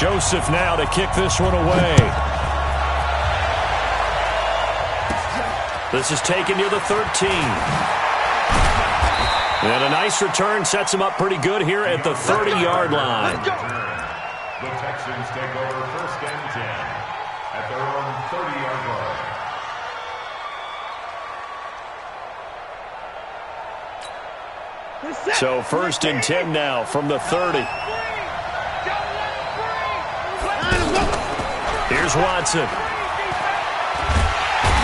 Joseph now to kick this one away. This is taken near the 13. And a nice return sets him up pretty good here at the 30-yard line. The Texans take over 1st and 10 at their own 30-yard line. So 1st and 10 now from the 30. Here's Watson.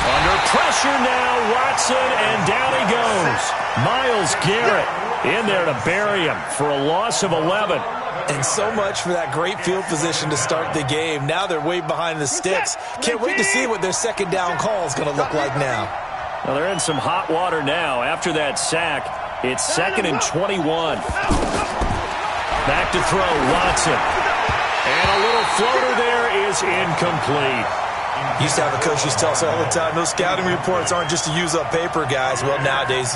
Under pressure now, Watson, and down he goes. Myles Garrett in there to bury him for a loss of 11. And so much for that great field position to start the game. Now they're way behind the sticks. Can't wait to see what their second down call is going to look like now. Well, they're in some hot water now. After that sack, it's 2nd and 21. Back to throw, Watson. And a little floater there is incomplete. Used to have a coach used to tell us all the time, those scouting reports aren't just to use up paper, guys. Well, nowadays,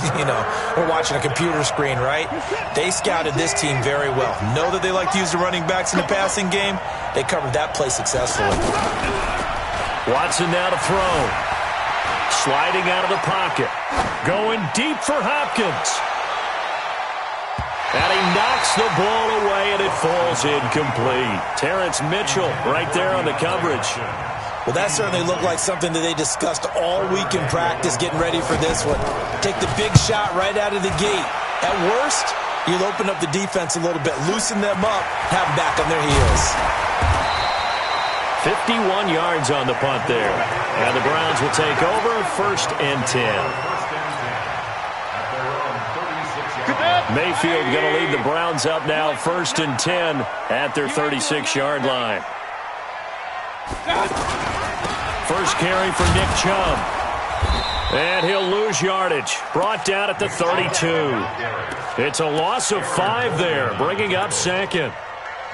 we're watching a computer screen, right? They scouted this team very well. Know that they like to use the running backs in the passing game. They covered that play successfully. Watson now to throw. Sliding out of the pocket. Going deep for Hopkins. And he knocks the ball away, and it falls incomplete. Terrence Mitchell right there on the coverage. Well, that certainly looked like something that they discussed all week in practice, getting ready for this one. Take the big shot right out of the gate. At worst, you'll open up the defense a little bit, loosen them up, have them back on their heels. 51 yards on the punt there. And the Browns will take over 1st and 10. Mayfield going to lead the Browns up now 1st and 10 at their 36-yard line. First carry for Nick Chubb. And he'll lose yardage. Brought down at the 32. It's a loss of 5 there, bringing up 2nd.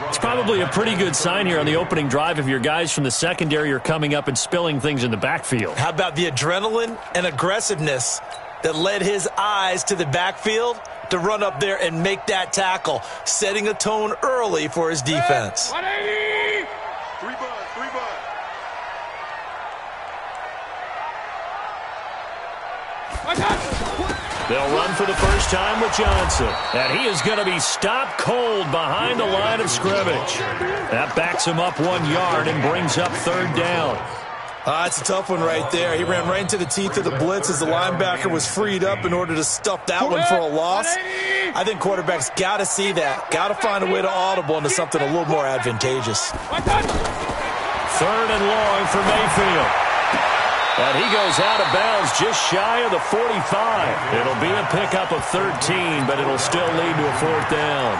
It's probably a pretty good sign here on the opening drive if your guys from the secondary are coming up and spilling things in the backfield. How about the adrenaline and aggressiveness that led his eyes to the backfield to run up there and make that tackle, setting a tone early for his defense. 180! 3 bucks. They'll run for the first time with Johnson. And he is going to be stopped cold behind the line of scrimmage. That backs him up 1 yard and brings up 3rd down. It's a tough one right there. He ran right into the teeth of the blitz as the linebacker was freed up in order to stuff that one for a loss. I think quarterbacks got to see that. Got to find a way to audible into something a little more advantageous. 3rd and long for Mayfield. And he goes out of bounds just shy of the 45. It'll be a pickup of 13, but it'll still lead to a 4th down.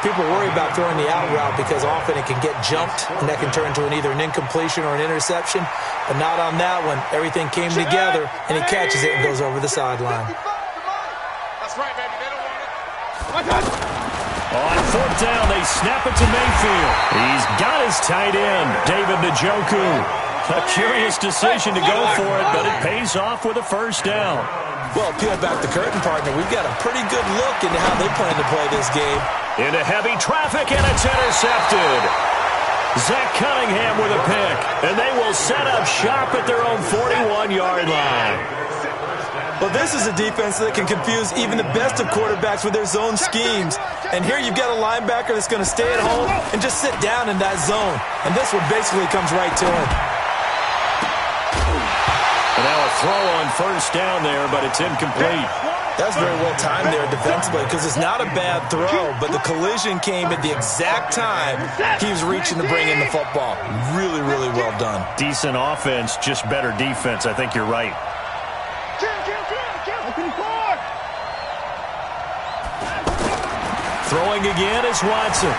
People worry about throwing the out route because often it can get jumped, and that can turn into either an incompletion or an interception. But not on that one. Everything came together, and he catches it and goes over the sideline. That's right, baby. They don't want it. On 4th down, they snap it to Mayfield. He's got his tight end, David Njoku. A curious decision to go for it, but it pays off with a 1st down. Well, peel back the curtain, partner. We've got a pretty good look into how they plan to play this game. Into heavy traffic, and it's intercepted. Zach Cunningham with a pick, and they will set up shop at their own 41-yard line. Well, this is a defense that can confuse even the best of quarterbacks with their zone schemes. And here you've got a linebacker that's going to stay at home and just sit down in that zone. And this one basically comes right to him. And now a throw on 1st down there, but it's incomplete. That's very well timed there defensively because it's not a bad throw, but the collision came at the exact time he was reaching to bring in the football. Really, really well done. Decent offense, just better defense. I think you're right. Throwing again is Watson.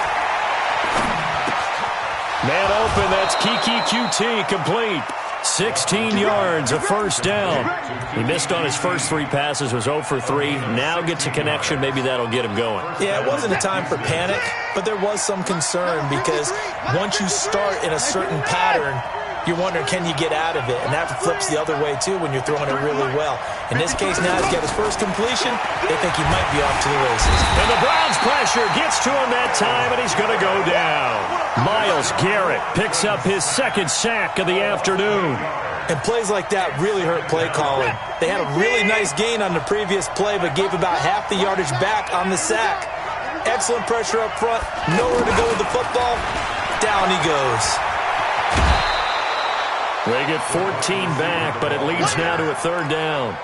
Man open, that's Kiki QT, complete. 16 yards, a 1st down. He missed on his first 3 passes, was 0 for 3. Now gets a connection, maybe that'll get him going. Yeah, it wasn't a time for panic, but there was some concern because once you start in a certain pattern, you're wondering, can you get out of it? And that flips the other way, too, when you're throwing it really well. In this case, now he's got his first completion. They think he might be off to the races. And the Browns' pressure gets to him that time, and he's going to go down. Myles Garrett picks up his second sack of the afternoon. And plays like that really hurt play calling. They had a really nice gain on the previous play, but gave about half the yardage back on the sack. Excellent pressure up front. Nowhere to go with the football. Down he goes. They get 14 back, but it leads now to a third down.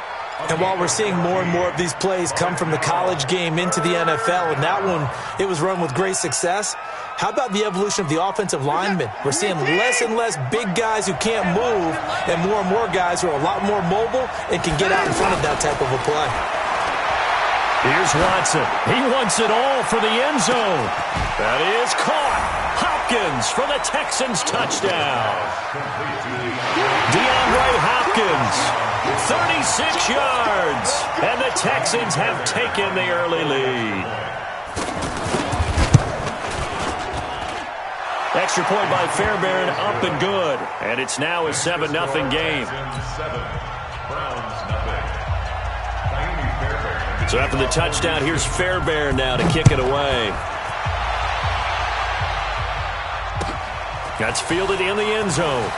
And while we're seeing more and more of these plays come from the college game into the NFL, and that one, it was run with great success, how about the evolution of the offensive linemen? We're seeing less and less big guys who can't move and more guys who are a lot more mobile and can get out in front of that type of a play. Here's Watson. He wants it all for the end zone. That is caught. Hopkins for the Texans touchdown. DeAndre Hopkins, 36 yards. And the Texans have taken the early lead. Extra point by Fairbairn, up and good. And it's now a 7-0 game. So after the touchdown, here's Fairbairn now to kick it away. That's fielded in the end zone.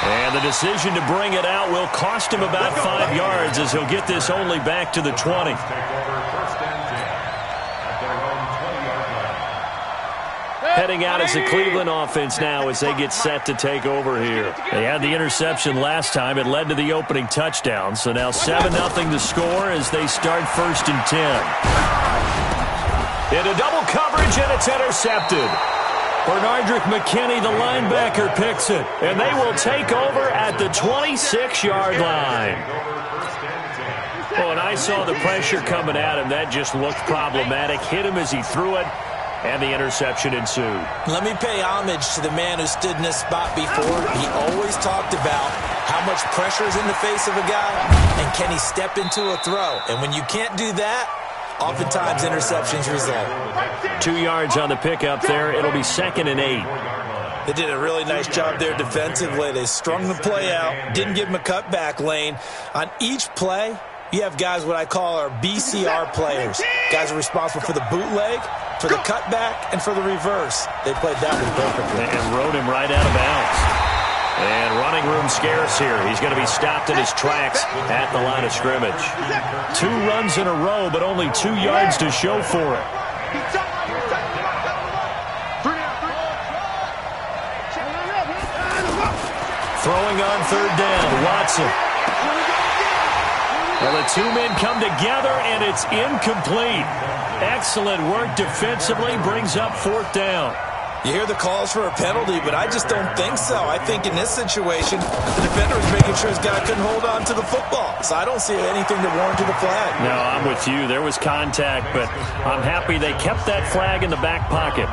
And the decision to bring it out will cost him about 5 yards as he'll get this only back to the 20. Heading out as the Cleveland offense now as they get set to take over here. They had the interception last time. It led to the opening touchdown. So now 7-0 the score as they start 1st and 10. Into double coverage, and it's intercepted. Bernardrick McKinney, the linebacker, picks it. And they will take over at the 26-yard line. Well, when I saw the pressure coming at him, that just looked problematic. Hit him as he threw it. And the interception ensued. Let me pay homage to the man who stood in this spot before. He always talked about how much pressure is in the face of a guy and can he step into a throw. And when you can't do that, oftentimes interceptions result. 2 yards on the pickup there. It'll be 2nd and 8. They did a really nice job there defensively. They strung the play out, didn't give him a cutback lane. On each play, you have guys what I call our BCR players. Guys are responsible for the bootleg, for the cutback, and for the reverse. They played that one perfectly. And rode him right out of bounds. And running room scarce here. He's going to be stopped in his tracks at the line of scrimmage. 2 runs in a row, but only 2 yards to show for it. Throwing on 3rd down, Watson. Well, the 2 men come together, and it's incomplete. Excellent work defensively, brings up 4th down. You hear the calls for a penalty, but I just don't think so. I think in this situation, the defender was making sure his guy couldn't hold on to the football. So I don't see anything that warranted the flag. No, I'm with you. There was contact, but I'm happy they kept that flag in the back pocket.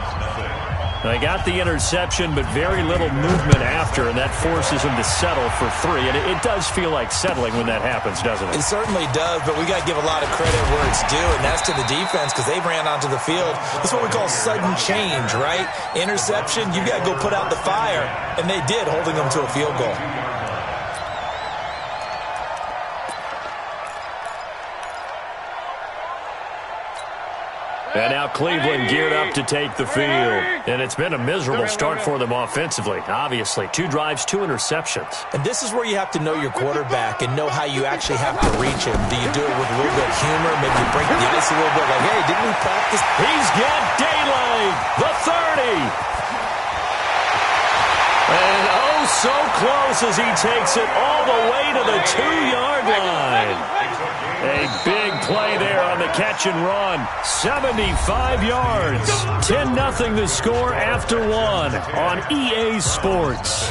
They got the interception, but very little movement after, and that forces them to settle for 3. And it does feel like settling when that happens, doesn't it? It certainly does, but we got to give a lot of credit where it's due, and that's to the defense because they ran onto the field. That's what we call sudden change, right? Interception, you got to go put out the fire, and they did, holding them to a field goal. And now Cleveland geared up to take the field. And it's been a miserable start for them offensively, obviously. 2 drives, 2 interceptions. And this is where you have to know your quarterback and know how you actually have to reach him. Do you do it with a little bit of humor, maybe you break the ice a little bit, like, hey, didn't we practice? He's got daylight, the 30. And oh, so close as he takes it all the way to the 2-yard line. A big play there on the catch and run. 75 yards. 10-0 the score after 1 on EA Sports.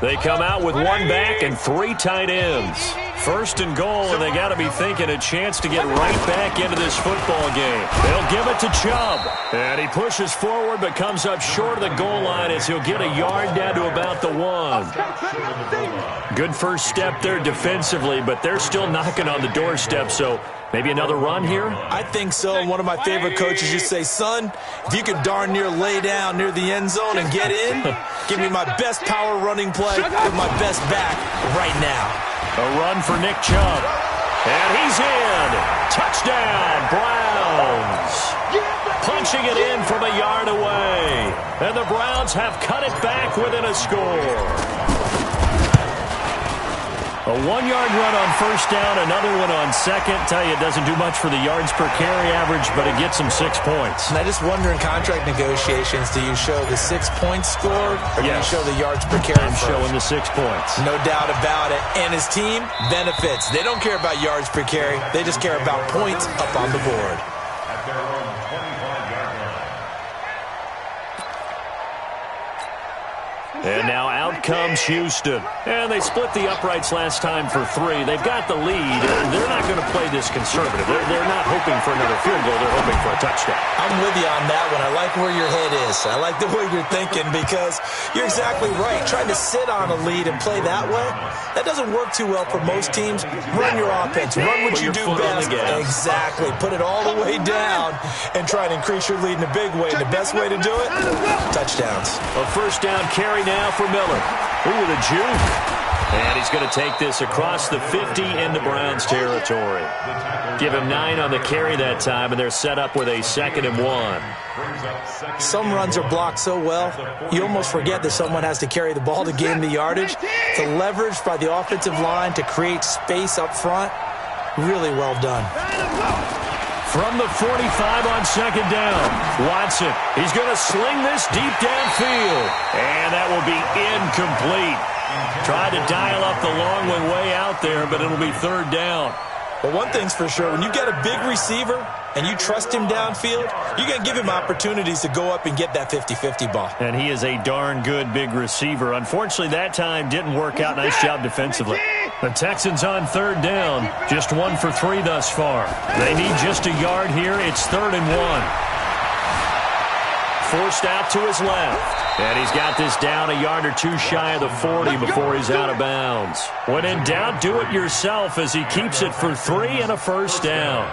They come out with 1 back and 3 tight ends. First and goal, and they got to be thinking a chance to get right back into this football game. They'll give it to Chubb. And he pushes forward but comes up short of the goal line as he'll get a yard down to about the 1. Good first step there defensively, but they're still knocking on the doorstep, so maybe another run here? I think so. And one of my favorite coaches used to say, son, if you could darn near lay down near the end zone and get in, give me my best power running play with my best back right now. A run for Nick Chubb. And he's in. Touchdown, Browns. Punching it in from a yard away. And the Browns have cut it back within a score. A 1-yard run on first down, another one on second. Tell you, it doesn't do much for the yards per carry average, but it gets them 6 points. And I just wonder in contract negotiations, do you show the 6 points scored, or do you show the yards per carry? I'm showing the 6 points. No doubt about it. And his team benefits. They don't care about yards per carry. They just care about points up on the board. At their own 25-yard line. And now out comes Houston. And they split the uprights last time for 3. They've got the lead. They're not going to play this conservative. They're not hoping for another field goal. They're hoping for a touchdown. I'm with you on that one. I like where your head is. I like the way you're thinking because you're exactly right. Trying to sit on a lead and play that way, that doesn't work too well for most teams. Run your offense. Run what you do best. Exactly. Put it all the way down and try and increase your lead in a big way. And the best way to do it, touchdowns. A first down carry now for Miller. Ooh, the juke. And he's going to take this across the 50 into Browns territory. Give him 9 on the carry that time, and they're set up with a 2nd and 1. Some runs are blocked so well, you almost forget that someone has to carry the ball to gain the yardage. The leverage by the offensive line to create space up front, really well done. From the 45 on 2nd down, Watson. He's going to sling this deep downfield. And that will be incomplete. Tried to dial up the long one way out there, but it'll be 3rd down. Well, one thing's for sure. When you've got a big receiver and you trust him downfield, you're going to give him opportunities to go up and get that 50-50 ball. And he is a darn good big receiver. Unfortunately, that time didn't work out. Nice job defensively. The Texans on 3rd down. Just 1 for 3 thus far. They need just a yard here. It's 3rd and 1. Forced out to his left. And he's got this down a yard or 2 shy of the 40 before he's out of bounds. When in doubt, do it yourself as he keeps it for 3 and a first down.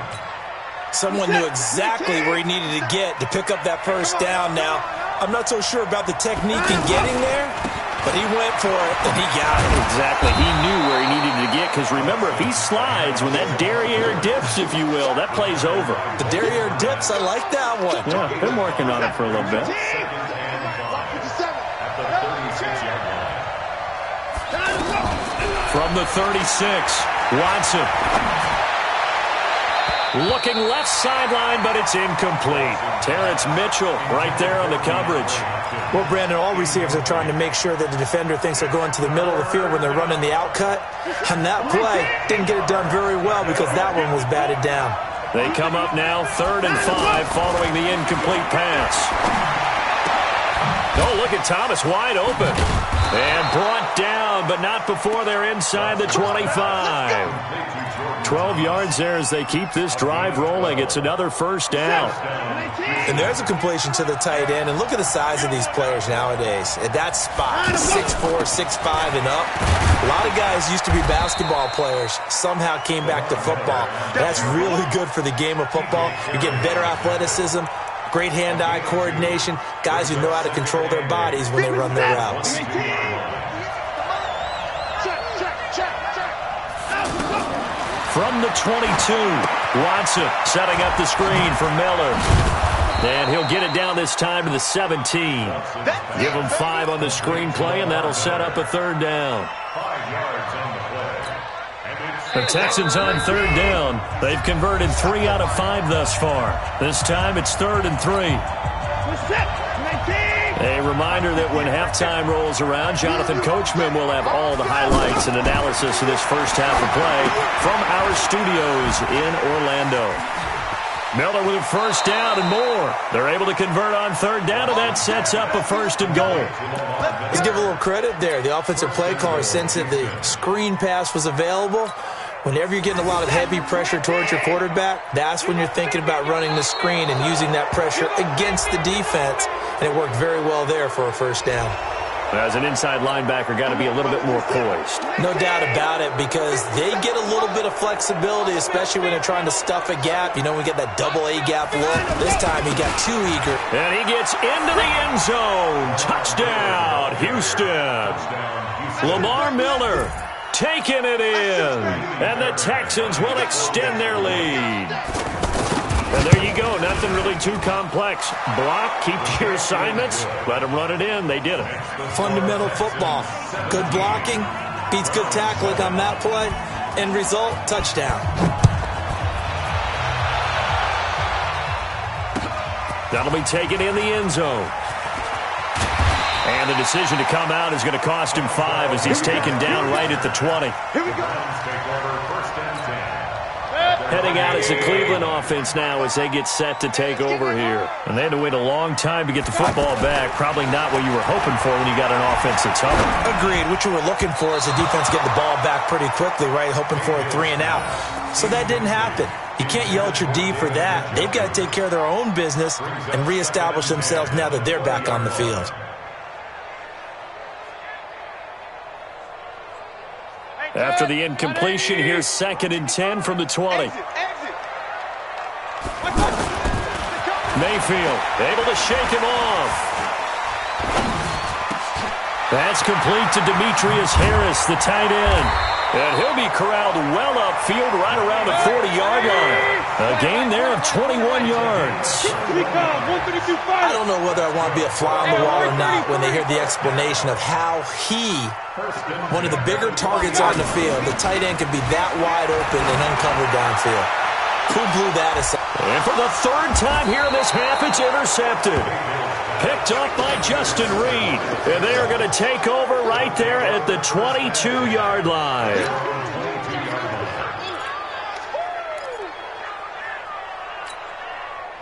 Someone knew exactly where he needed to get to pick up that first down. Now, I'm not so sure about the technique in getting there, but he went for it, and he got it. Exactly. He knew where he needed to get, because remember, if he slides, when that derriere dips, if you will, that play's over. The derriere dips, I like that one. Yeah, been working on it for a little bit. From the 36, Watson. Looking left sideline, but it's incomplete. Terrence Mitchell right there on the coverage. Well, Brandon, all receivers are trying to make sure that the defender thinks they're going to the middle of the field when they're running the outcut. And that play didn't get it done very well because that one was batted down. They come up now 3rd and 5 following the incomplete pass. Oh, look at Thomas wide open. And brought down, but not before they're inside the 25. 12 yards there as they keep this drive rolling. It's another first down. And there's a completion to the tight end. And look at the size of these players nowadays. At that spot, 6'4", 6'5", and up. A lot of guys used to be basketball players. Somehow came back to football. That's really good for the game of football. You're getting better athleticism, great hand-eye coordination, guys who know how to control their bodies when they run their routes. From the 22, Watson setting up the screen for Miller. And he'll get it down this time to the 17. Give him 5 on the screenplay, and that'll set up a 3rd down. 5 yards on the play. The Texans on 3rd down. They've converted 3 out of 5 thus far. This time it's 3rd and 3. A reminder that when halftime rolls around, Jonathan Coachman will have all the highlights and analysis of this first half of play from our studios in Orlando. Miller with a first down and more. They're able to convert on 3rd down, and that sets up a 1st and goal. Let's give a little credit there. The offensive play caller, since the screen pass was available, Whenever you're getting a lot of heavy pressure towards your quarterback, that's when you're thinking about running the screen and using that pressure against the defense. And it worked very well there for a first down. As an inside linebacker, got to be a little bit more poised. No doubt about it, because they get a little bit of flexibility, especially when they're trying to stuff a gap. You know, we get that double A gap look. This time he got too eager. And he gets into the end zone. Touchdown, Houston. Lamar Miller taking it in. And the Texans will extend their lead. And there you go. Nothing really too complex. Block, keep to your assignments, let them run it in. They did it. Fundamental football. Good blocking beats good tackling on that play. End result, touchdown. That'll be taken in the end zone. And the decision to come out is going to cost him 5 as he's taken down right at the 20. Here we go. Take over first and 10. Heading out is the Cleveland offense now as they get set to take over here. And they had to wait a long time to get the football back. Probably not what you were hoping for when you got an offense that's humming. Agreed. What you were looking for is the defense getting the ball back pretty quickly, right? Hoping for a 3 and out. So that didn't happen. You can't yell at your D for that. They've got to take care of their own business and reestablish themselves now that they're back on the field. After the incompletion, here's 2nd and 10 from the 20. Mayfield able to shake him off. That's complete to Demetrius Harris, the tight end. And he'll be corralled well upfield right around the 40-yard line. A gain there of 21 yards. I don't know whether I want to be a fly on the wall or not when they hear the explanation of how he, one of the bigger targets on the field, the tight end could be that wide open and uncovered downfield. Who blew that aside? And for the 3rd time here in this half, it's intercepted. Picked up by Justin Reed. And they are going to take over right there at the 22-yard line.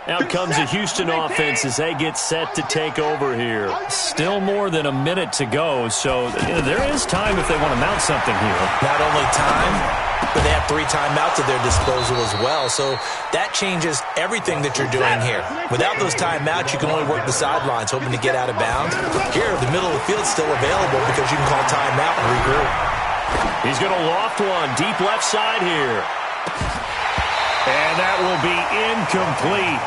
Out comes the Houston offense as they get set to take over here. Still more than a minute to go, so there is time if they want to mount something here. Not only time, but they have 3 timeouts at their disposal as well, so that changes everything that you're doing here. Without those timeouts, you can only work the sidelines, hoping to get out of bounds. Here, the middle of the field's still available because you can call timeout and regroup. He's going to loft one deep left side here. And that will be incomplete.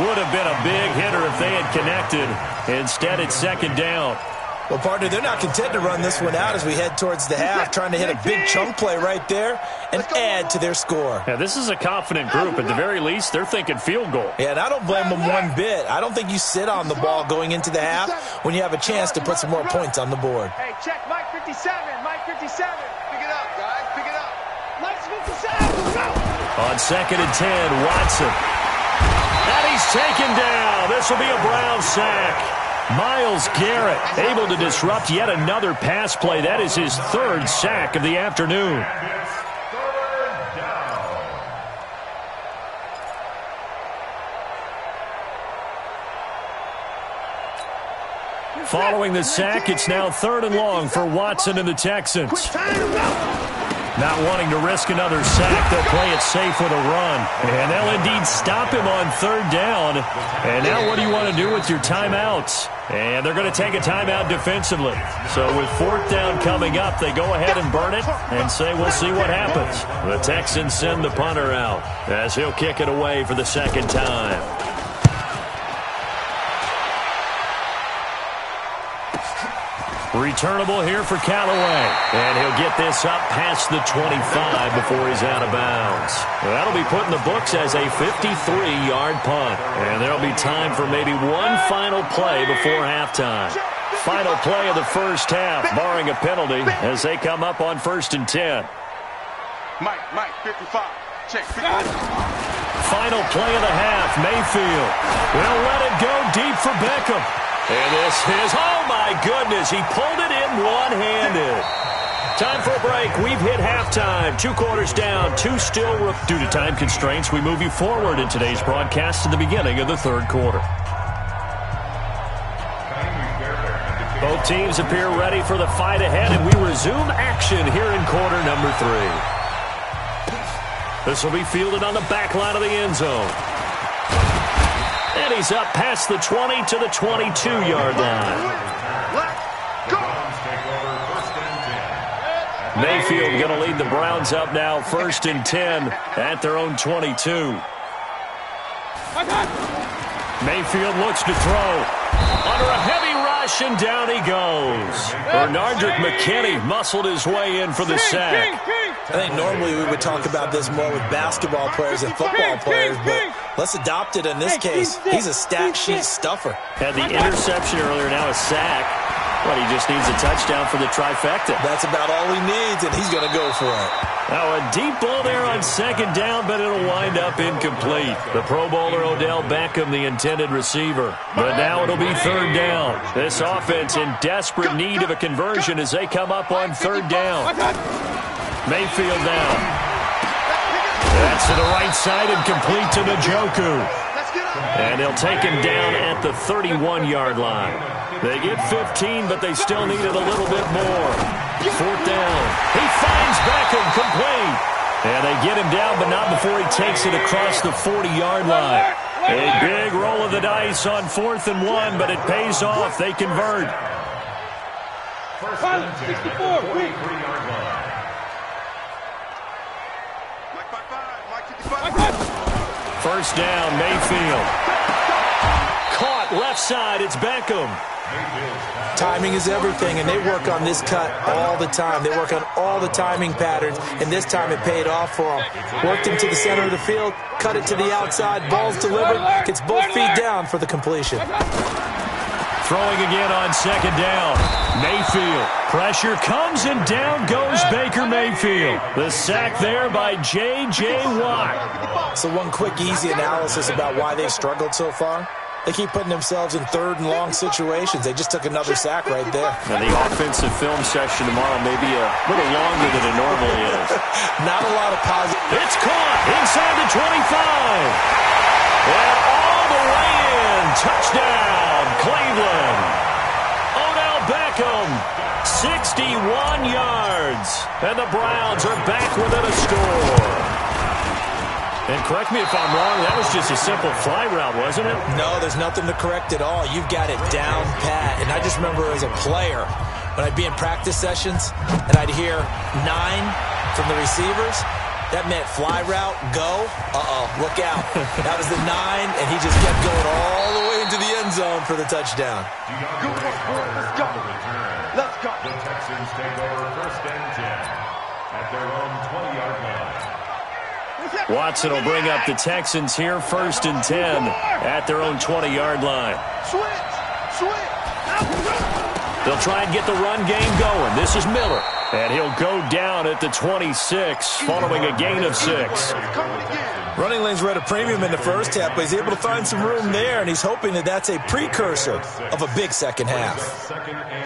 Would have been a big hitter if they had connected. Instead, it's 2nd down. Well, partner, they're not content to run this one out as we head towards the half, trying to hit a big chunk play right there and add to their score. Yeah, this is a confident group. At the very least, they're thinking field goal. Yeah, and I don't blame them one bit. I don't think you sit on the ball going into the half when you have a chance to put some more points on the board. Hey, check Mike 57. Mike 57. Pick it up, guys. Pick it up. Mike 57. Go. On 2nd and 10, Watson. And he's taken down. This will be a Brown sack. Myles Garrett able to disrupt yet another pass play. That is his 3rd sack of the afternoon. Following the sack, it's now 3rd and long for Watson and the Texans. Not wanting to risk another sack, they'll play it safe with a run. And they'll indeed stop him on 3rd down. And now what do you want to do with your timeouts? And they're going to take a timeout defensively. So with 4th down coming up, they go ahead and burn it and say we'll see what happens. The Texans send the punter out as he'll kick it away for the 2nd time. Returnable here for Callaway. And he'll get this up past the 25 before he's out of bounds. That'll be put in the books as a 53-yard punt. And there'll be time for maybe one final play before halftime. Final play of the first half, barring a penalty, as they come up on 1st and 10. Mike 55. Check 55. Final play of the half, Mayfield will let it go deep for Beckham. And this is, oh my goodness, he pulled it in one-handed. Time for a break. We've hit halftime. 2 quarters down, 2 still. Due to time constraints, we move you forward in today's broadcast to the beginning of the 3rd quarter. Both teams appear ready for the fight ahead, and we resume action here in quarter number 3. This will be fielded on the back line of the end zone. And he's up past the 20 to the 22-yard line. Mayfield going to lead the Browns up now, 1st and 10 at their own 22. Mayfield looks to throw. Under a heavy rush, and down he goes. Bernardrick McKinney muscled his way in for the sack. I think normally we would talk about this more with basketball players and football players, but let's adopt it in this case. He's a stat sheet stuffer. Had the interception earlier, now a sack. But he just needs a touchdown for the trifecta. That's about all he needs, and he's going to go for it. Now a deep ball there on 2nd down, but it'll wind up incomplete. The Pro Bowler Odell Beckham, the intended receiver. But now it'll be 3rd down. This offense in desperate need of a conversion as they come up on 3rd down. Mayfield down. That's to the right side and complete to Njoku. And they'll take him down at the 31-yard line. They get 15, but they still needed a little bit more. 4th down. He finds Beckham complete. And they get him down, but not before he takes it across the 40-yard line. A big roll of the dice on 4th and 1, but it pays off. They convert. 1st and 10 at the 43-yard line. 1st down, Mayfield. Caught left side, it's Beckham. Timing is everything, and they work on this cut all the time. They work on all the timing patterns, and this time it paid off for them. Worked him to the center of the field, cut it to the outside, ball's delivered, gets both feet down for the completion. Throwing again on 2nd down. Mayfield. Pressure comes, and down goes Baker Mayfield. The sack there by J.J. Watt. So one quick, easy analysis about why they've struggled so far. They keep putting themselves in 3rd and long situations. They just took another sack right there. Now the offensive film session tomorrow may be a little longer than it normally is. Not a lot of positive. It's caught inside the 25. And all the way in. Touchdown, Cleveland. Odell Beckham, 61 yards. And the Browns are back within a score. And correct me if I'm wrong, that was just a simple fly route, wasn't it? No, there's nothing to correct at all. You've got it down pat. And I just remember as a player, when I'd be in practice sessions and I'd hear 9 from the receivers, that meant fly route, go, look out. That was the 9, and he just kept going all the way into the end zone for the touchdown. Let's go. Let's go. The Texans take over 1st and 10 at their own 20-yard line. Watson will bring up the Texans here, 1st and 10 at their own 20-yard line. They'll try and get the run game going. This is Miller, and he'll go down at the 26 following a gain of 6. Running lanes were at a premium in the first half, but he's able to find some room there, and he's hoping that that's a precursor of a big second half.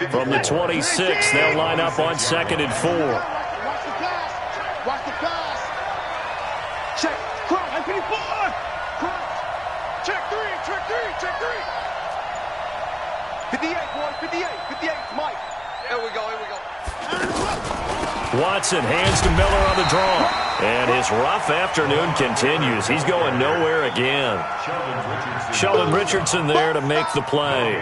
From the 26, they'll line up on 2nd and 4. Watch the pass. Check. Crunch. Check 3. Check 3. 58, boy. 58. Mike. Here we go. Watson hands to Miller on the draw. And his rough afternoon continues. He's going nowhere again. Sheldon Richardson there to make the play.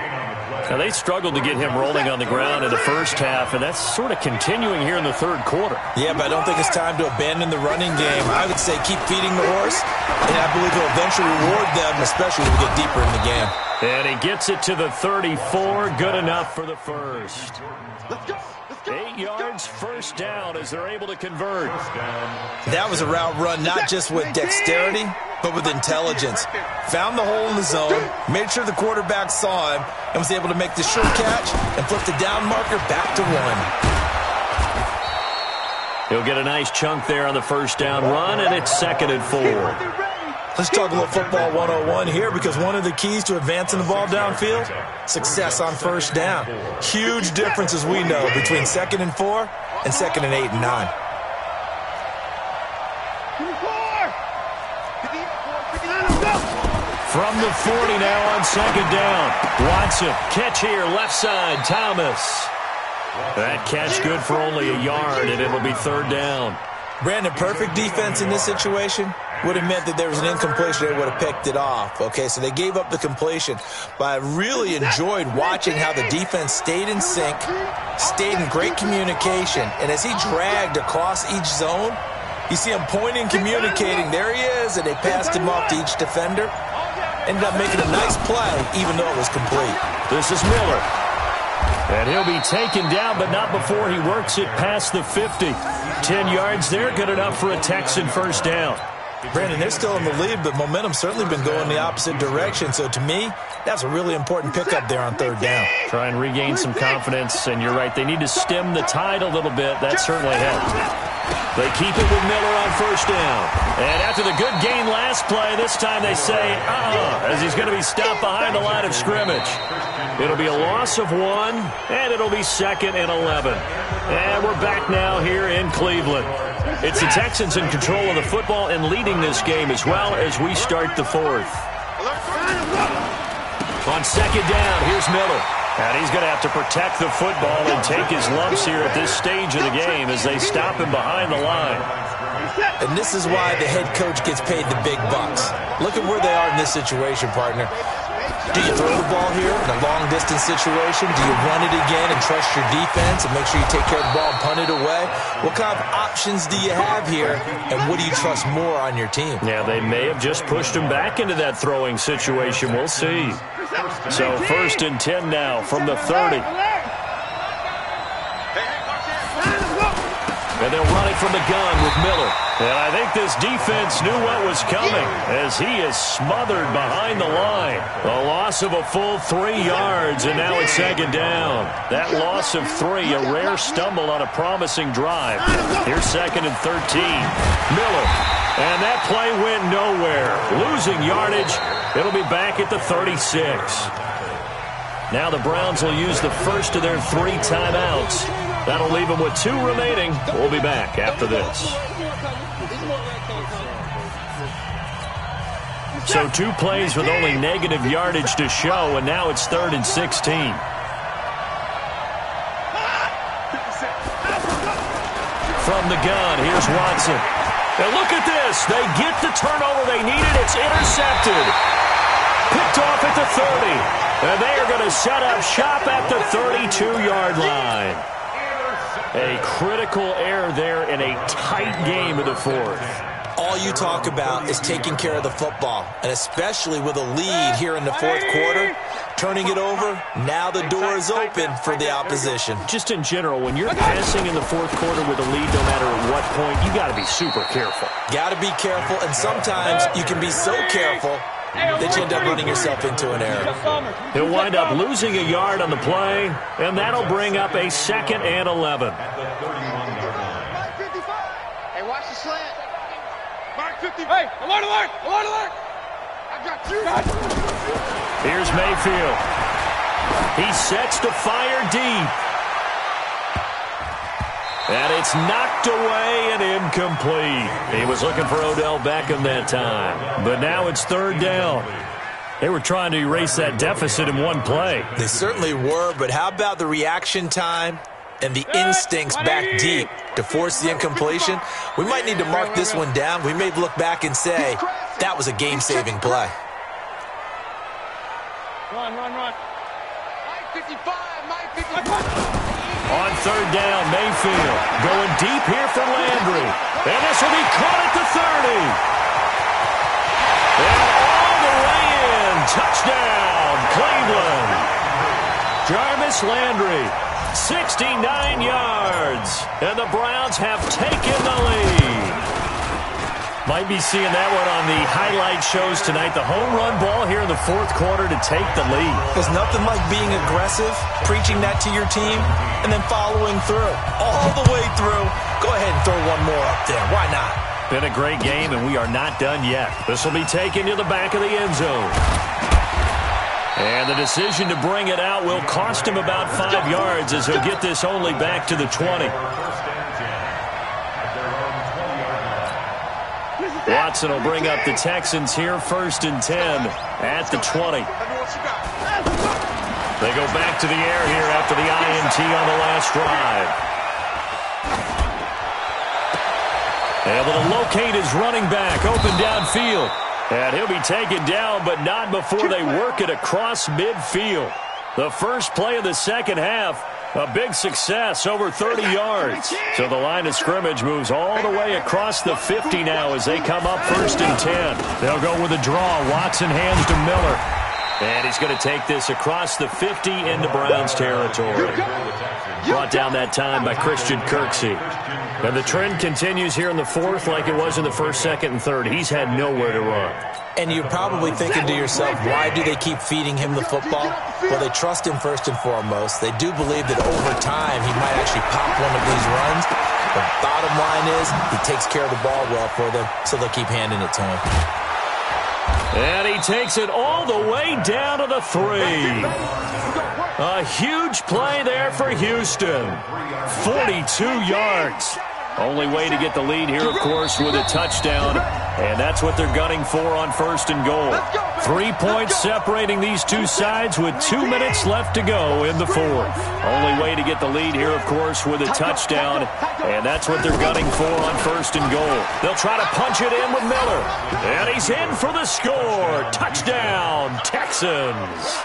Now, they struggled to get him rolling on the ground in the first half, and that's sort of continuing here in the 3rd quarter. Yeah, but I don't think it's time to abandon the running game. I would say keep feeding the horse, and I believe he'll eventually reward them, especially when we get deeper in the game. And he gets it to the 34. Good enough for the first. Let's go. 8 yards, 1st down as they're able to convert. That was a route run not just with dexterity, but with intelligence. Found the hole in the zone, made sure the quarterback saw him, and was able to make the sure catch and flip the down marker back to 1. He'll get a nice chunk there on the 1st down run, and it's 2nd and 4. Let's talk a little football 101 here, because one of the keys to advancing the ball downfield, success on 1st down. Huge difference, as we know, between 2nd and 4 and 2nd and 8 and 9. From the 40 now on 2nd down. Watson, catch here, left side, Thomas. That catch good for only a yard, and it'll be 3rd down. Brandon, perfect defense in this situation would have meant that there was an incompletion. They would have picked it off. Okay, so they gave up the completion. But I really enjoyed watching how the defense stayed in sync, stayed in great communication. And as he dragged across each zone, you see him pointing, communicating. There he is, and they passed him off to each defender. Ended up making a nice play, even though it was complete. This is Miller. And he'll be taken down, but not before he works it past the 50. 10 yards there, good enough for a Texan first down. Brandon, they're still in the lead, but momentum's certainly been going the opposite direction. So to me, that's a really important pickup there on third down. Try and regain some confidence, and you're right, they need to stem the tide a little bit. That certainly helped. They keep it with Miller on first down. And after the good gain last play, this time they say, as he's going to be stopped behind the line of scrimmage. It'll be a loss of 1, and it'll be 2nd and 11. And we're back now here in Cleveland. It's the Texans in control of the football and leading this game as well as we start the 4th. On second down, here's Miller. And he's going to have to protect the football and take his lumps here at this stage of the game as they stop him behind the line. And this is why the head coach gets paid the big bucks. Look at where they are in this situation, partner. Do you throw the ball here in a long-distance situation? Do you run it again and trust your defense and make sure you take care of the ball and punt it away? What kind of options do you have here, and what do you trust more on your team? Yeah, they may have just pushed him back into that throwing situation. We'll see. So 1st and 10 now from the 30. And they'll run it from the gun with Miller. And I think this defense knew what was coming as he is smothered behind the line. A loss of a full 3 yards, and now it's 2nd down. That loss of 3, a rare stumble on a promising drive. Here's 2nd and 13. Miller. And that play went nowhere. Losing yardage. It'll be back at the 36. Now the Browns will use the first of their 3 timeouts. That'll leave them with 2 remaining. We'll be back after this. So 2 plays with only negative yardage to show, and now it's 3rd and 16. From the gun, here's Watson. Now look at this. They get the turnover they needed. It's intercepted. Picked off at the 30. And they are going to set up shop at the 32-yard line. A critical error there in a tight game of the 4th. All you talk about is taking care of the football, and especially with a lead here in the 4th quarter, turning it over, now the door is open for the opposition. Just in general, when you're passing in the 4th quarter with a lead, no matter at what point, you got to be super careful. Got to be careful, and sometimes you can be so careful that you end up running yourself into an error. He'll wind up losing a yard on the play, and that'll bring up a 2nd and 11. Hey, watch the slant. Mark 50. Hey, alert, alert, alert, alert. I got you. Here's Mayfield. He sets to fire deep. And it's knocked away and incomplete. He was looking for Odell Beckham that time. But now it's 3rd down. They were trying to erase that deficit in 1 play. They certainly were, but how about the reaction time and the instincts back deep to force the incompletion? We might need to mark this one down. We may look back and say, that was a game-saving play. Run, run, run. Mike 55, Mike 55. On 3rd down, Mayfield going deep here for Landry. And this will be caught at the 30. And all the way in. Touchdown, Cleveland. Jarvis Landry, 69 yards. And the Browns have taken the lead. Might be seeing that one on the highlight shows tonight. The home run ball here in the 4th quarter to take the lead. There's nothing like being aggressive, preaching that to your team, and then following through. All the way through. Go ahead and throw one more up there. Why not? Been a great game, and we are not done yet. This will be taken to the back of the end zone. And the decision to bring it out will cost him about 5 yards as he'll get this only back to the 20. Watson will bring up the Texans here, 1st and 10 at the 20. They go back to the air here after the INT on the last drive. Able to locate his running back, open downfield. And he'll be taken down, but not before they work it across midfield. The first play of the second half, a big success, over 30 yards. So the line of scrimmage moves all the way across the 50 now as they come up 1st and 10. They'll go with a draw. Watson hands to Miller. And he's going to take this across the 50 into Browns territory. Brought down that time by Christian Kirksey. And the trend continues here in the 4th like it was in the 1st, 2nd, and 3rd. He's had nowhere to run. And you're probably thinking to yourself, why do they keep feeding him the football? Well, they trust him first and foremost. They do believe that over time he might actually pop one of these runs. The bottom line is he takes care of the ball well for them, so they'll keep handing it to him. And he takes it all the way down to the 3. A huge play there for Houston. 42 yards. Only way to get the lead here, of course, with a touchdown. And that's what they're gunning for on 1st and goal. 3 points separating these two sides with 2 minutes left to go in the 4th. Only way to get the lead here, of course, with a touchdown. And that's what they're gunning for on 1st and goal. They'll try to punch it in with Miller. And he's in for the score. Touchdown, Texans.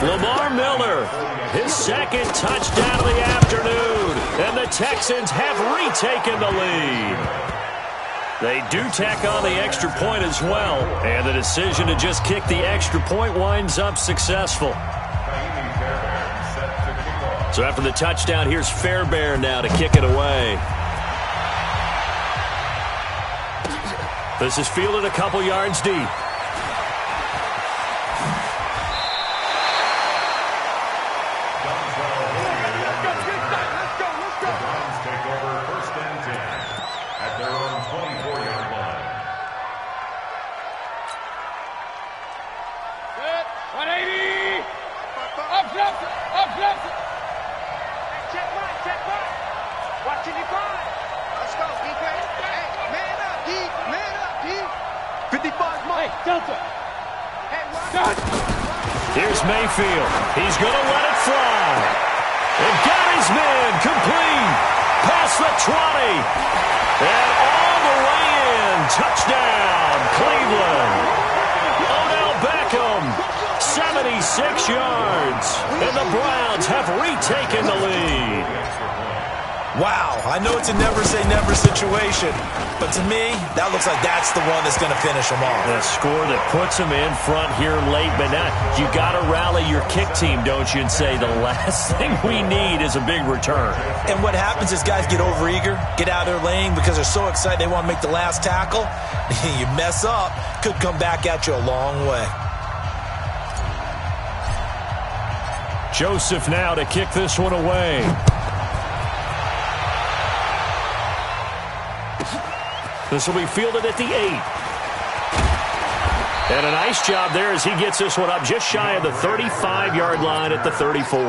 Lamar Miller, his 2nd touchdown of the afternoon. And the Texans have retaken the lead. They do tack on the extra point as well. And the decision to just kick the extra point winds up successful. So after the touchdown, here's Fairbairn now to kick it away. This is fielded a couple yards deep. Here's Mayfield. He's going to let it fly. And got his man complete. Past the 20. And all the way in. Touchdown, Cleveland. Odell Beckham, 76 yards. And the Browns have retaken the lead. Wow, I know it's a never-say-never situation, but to me, that looks like that's the one that's going to finish them off. The score that puts them in front here late, but now you got to rally your kick team, don't you, and say the last thing we need is a big return. And what happens is guys get overeager, get out of their lane because they're so excited they want to make the last tackle. You mess up, could come back at you a long way. Joseph now to kick this one away. This will be fielded at the 8. And a nice job there as he gets this one up just shy of the 35-yard line at the 34.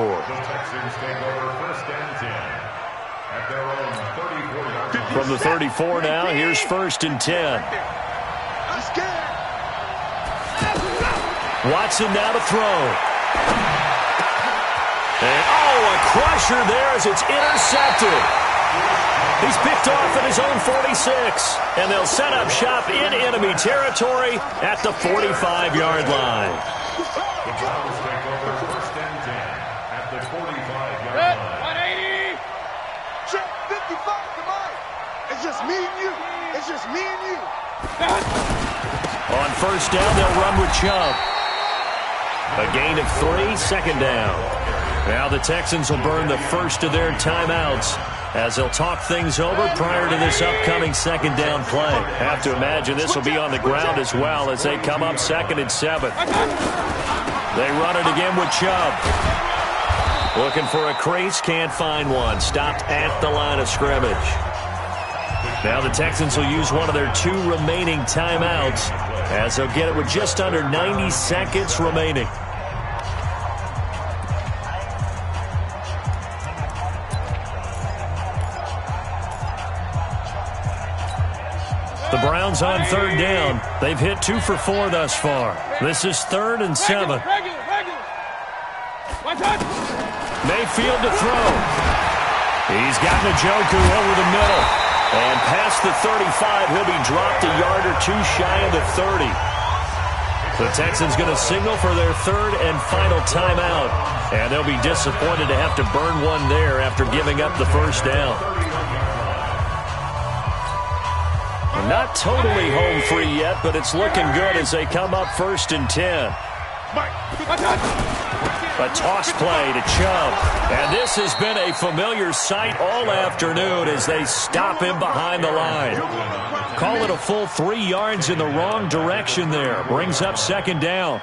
From the 34 now, here's 1st and 10. Watson now to throw. And, a crusher there as it's intercepted. He's picked off at his own 46, and they'll set up shop in enemy territory at the 45-yard line. The Browns take over 1st and 10 at the 45-yard line. 180. Check 55 to Mike. It's just me and you. It's just me and you. On 1st down, they'll run with Chubb. A gain of 3, 2nd down. Now the Texans will burn the first of their timeouts as they'll talk things over prior to this upcoming 2nd down play. Have to imagine this will be on the ground as well as they come up 2nd and 7. They run it again with Chubb. Looking for a crease, can't find one. Stopped at the line of scrimmage. Now the Texans will use one of their 2 remaining timeouts as they'll get it with just under 90 seconds remaining. The Browns on 3rd down. They've hit 2 for 4 thus far. This is 3rd and 7. Mayfield to throw. He's got Njoku over the middle. And past the 35, he'll be dropped a yard or two shy of the 30. The Texans going to signal for their third and final timeout. And they'll be disappointed to have to burn one there after giving up the first down. Not totally home free yet, but it's looking good as they come up 1st and 10. A toss play to Chubb. And this has been a familiar sight all afternoon as they stop him behind the line. Call it a full 3 yards in the wrong direction there. Brings up 2nd down.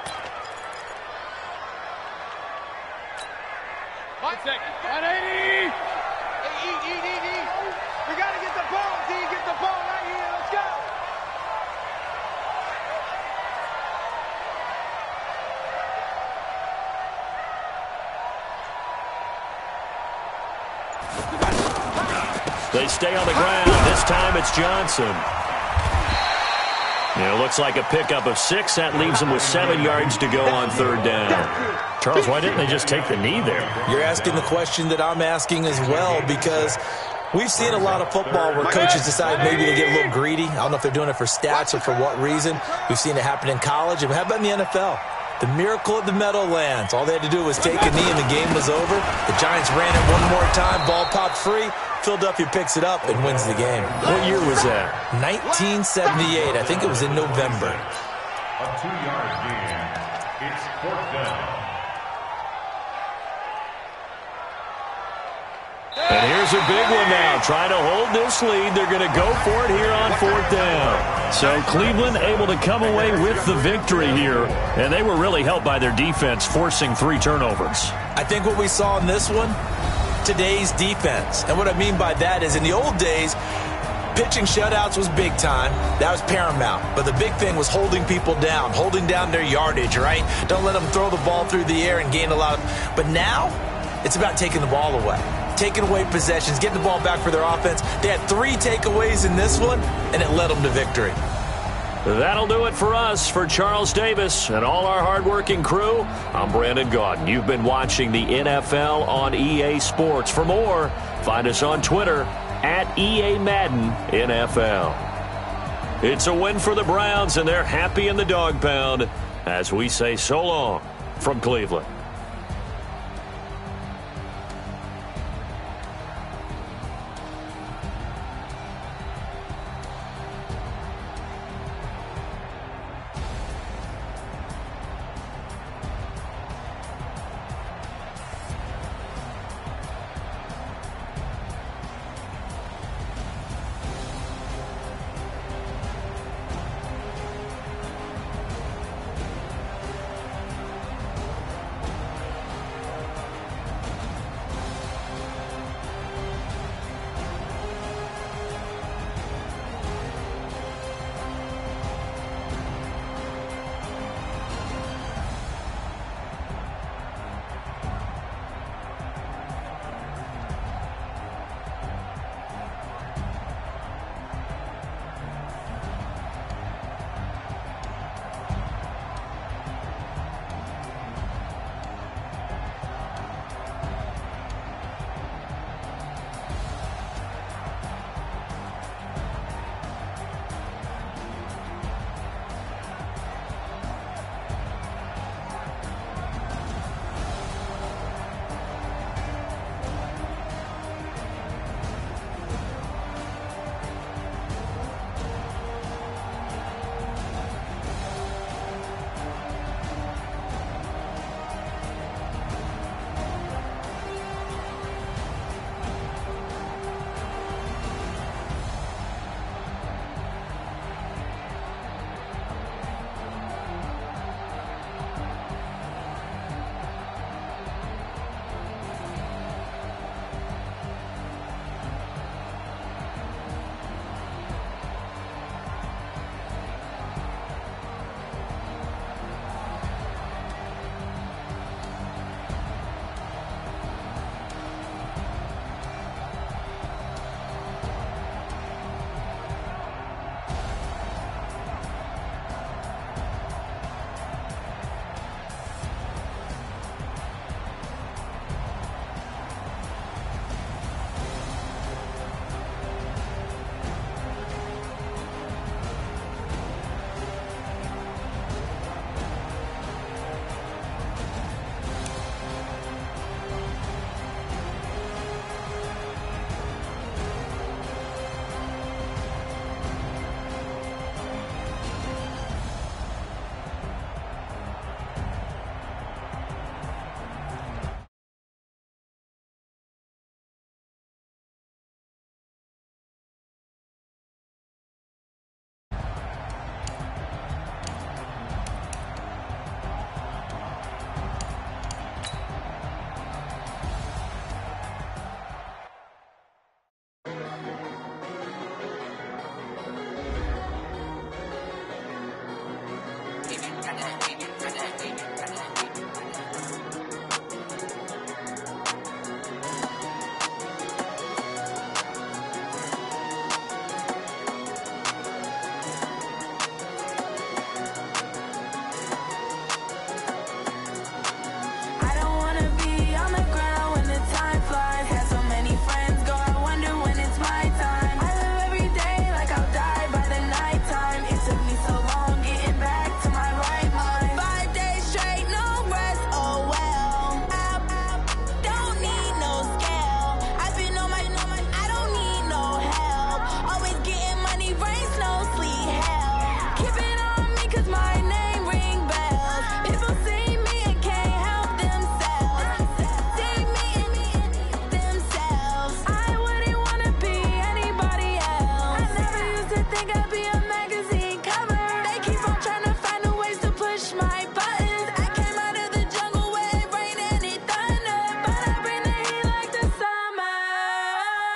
180. We got to get the ball, D. Get the ball right here. Let's go. They stay on the ground. This time it's Johnson. It looks like a pickup of 6. That leaves them with 7 yards to go on 3rd down. Charles, why didn't they just take the knee there? You're asking the question that I'm asking as well, because we've seen a lot of football where coaches decide maybe to get a little greedy. I don't know if they're doing it for stats or for what reason. We've seen it happen in college. And how about in the NFL? The miracle of the Meadowlands. All they had to do was take a knee and the game was over. The Giants ran it one more time. Ball popped free. Philadelphia picks it up and wins the game. What year was that? 1978. I think it was in November. A 2-yard gain. It's 4th down. And here's a big one now. Trying to hold this lead. They're going to go for it here on 4th down. So Cleveland able to come away with the victory here. And they were really helped by their defense, forcing 3 turnovers. I think what we saw in this one, today's defense. And what I mean by that is in the old days, pitching shutouts was big time. That was paramount. But the big thing was holding people down, holding down their yardage, right? Don't let them throw the ball through the air and gain a lot of... But now, it's about taking the ball away. Taking away possessions, getting the ball back for their offense. They had 3 takeaways in this one, and it led them to victory. That'll do it for us. For Charles Davis and all our hardworking crew, I'm Brandon Gaudin. You've been watching the NFL on EA Sports. For more, find us on Twitter at EA Madden NFL. It's a win for the Browns, and they're happy in the dog pound as we say so long from Cleveland.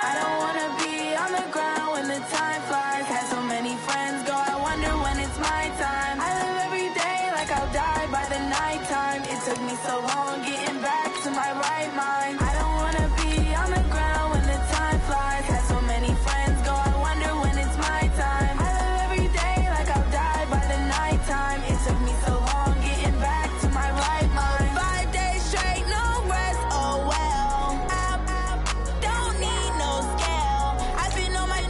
I don't wanna be on the ground when the time flies. Had so many friends go, I wonder when it's my time. I live every day like I'll die by the nighttime. It took me so long getting back to my right mind. I don't wanna be on the ground when the time flies. Had so many friends go, I wonder when it's my time. I live every day like I'll die by the nighttime. It took me so long getting back to my right mind. 5 days straight, no rest, oh well. I don't need no scale. I've been on my,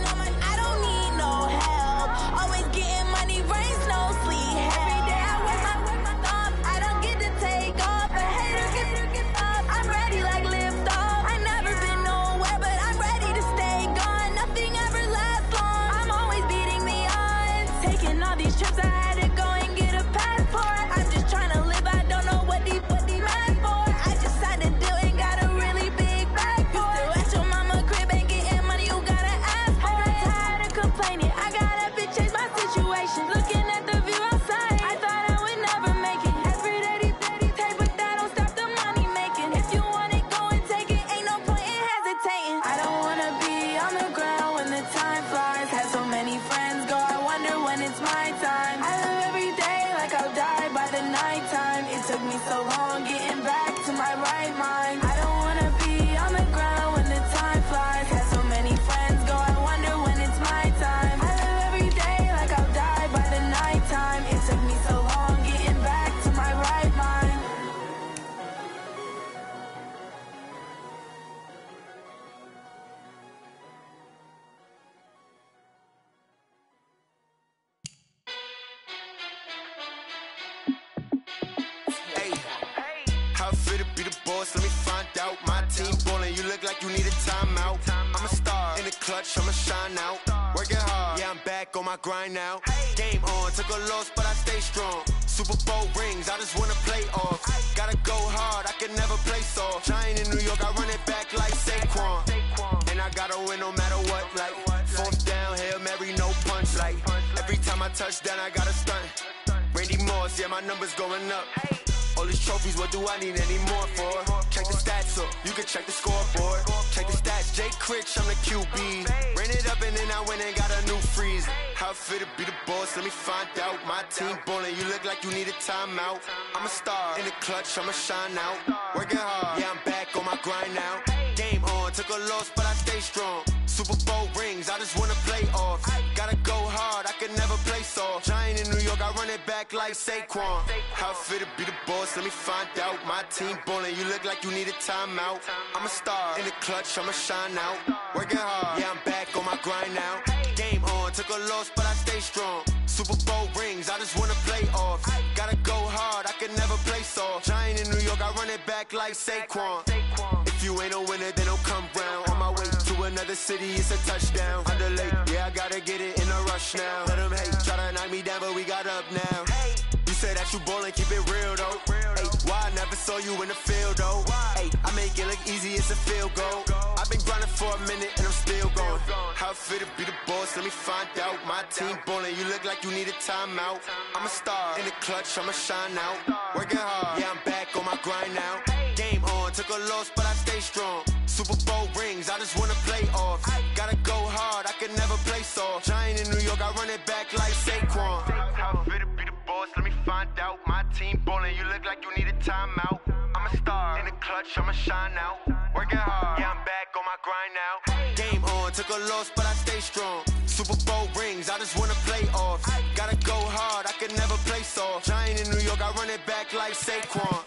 I don't need no help. Always getting money, rain, snow, sleet, every day I work my thumb. I don't get to take off, a hater get up. I'm ready like lift off. I never been nowhere, but I'm ready to stay gone. Nothing ever lasts long. I'm always beating the odds. Taking all these trips, I had to go and get a passport. I'm just trying to live, I don't know what these mad for. I just had to do it, got a really big bag for it. Still at your mama crib, ain't getting money, you gotta ask for it. I got tired of complaining, I got up and changed my situation. Looking at the view outside, I thought I would never make it. Every day take, but that don't stop the money making. If you want it, go and take it, ain't no point in hesitating. I don't wanna be on the ground when the time flies. Had so many friends go, I wonder when it's my time. I live every day like I'll die by the nighttime. It took me so long getting back to my right mind. I don't wanna be on the ground when the time flies. Had so many friends go, I wonder when it's my time. I live every day like I'll die by the nighttime. It took me so long getting back to my right mind. Hey, how fit to be the boss? Let me find out. My team ballin', you look like you need a timeout. I'm a star in the clutch, I'ma shine out. Working hard, yeah, I'm back on my grind now. Game on, took a loss, but I stay strong. Super Bowl rings, I just wanna play off. Gotta go hard, I can never play soft. Giant in New York, I run it back like Saquon. And I gotta win no matter what, like fourth down, Hail Mary, no punch. Like every time I touch down, I gotta stunt. Randy Moss, yeah, my numbers going up. All these trophies, what do I need any more for? Check the stats up, you can check the scoreboard. Check the stats, Jay Critch, I'm the QB. Ran it up and then I went and got a new freeze. How fit to be the boss, let me find out. My team ballin', you look like you need a timeout. I'm a star in the clutch, I'ma shine out. Working hard, yeah, I'm back on my grind now. Game on, took a loss, but I stay strong. Super Bowl rings, I just wanna play off. Gotta go hard, I can never play soft. Giant in New York, I run it back like Saquon. How fit to be the boss, let me find out. My team ballin', you look like you need a timeout. I'm a star in the clutch, I'ma shine out. Working hard, yeah, I'm back on my grind now. Game on, took a loss, but I stay strong. Super Bowl rings, I just wanna play off. Gotta go hard, I can never play soft. Giant in New York, I run it back like Saquon. If you ain't a winner, then don't come round. On my way to another city, it's a touchdown. Underlay, yeah, I gotta get it in a rush now. Let them hate, try to knock me down, but we got up now. You say that you ballin', keep it real though. Hey, why I never saw you in the field though? Hey, I make it look easy, it's a field goal. I've been grinding for a minute and I'm still going. How fit to be the boss, let me find out. My team ballin', you look like you need a timeout. I'm a star in the clutch, I'ma shine out. Working hard, yeah, I'm back on my grind now. Game on, took a loss, but I stay strong. Super Bowl rings, I just wanna play off. Gotta go hard, I can never play soft. Giant in New York, I run it back like Saquon. How fit to be the boss, let me find out. My team ballin', you look like you need a timeout. I'm a star in the clutch, I'ma shine out. Working hard, yeah, I'm back on my grind now. Game on, took a loss, but I stay strong. Super Bowl rings, I just wanna play off. Gotta go hard, I can never play soft. Giant in New York, I run it back like Saquon.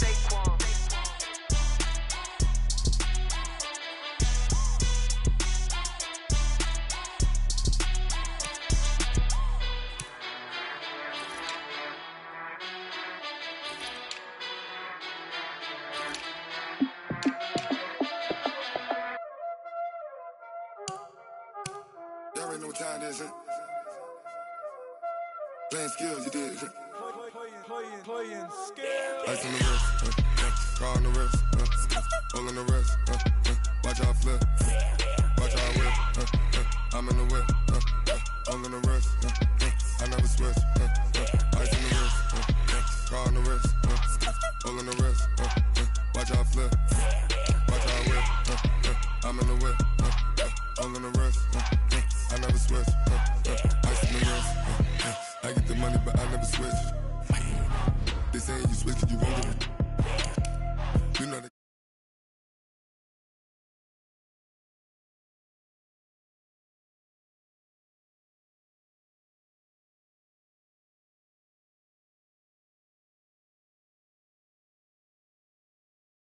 Y'all already know what time it is, huh? Playing skills, you did, huh? Playing skills. Ice on the wrist, car on the wrist, hole on the wrist, watch how I flip, watch how I whip, I'm in the whip, hole on the wrist, I never switch, ice on the wrist, car on the wrist, hole on the wrist, watch how I flip, watch how I whip, I'm in the whip, hole all in the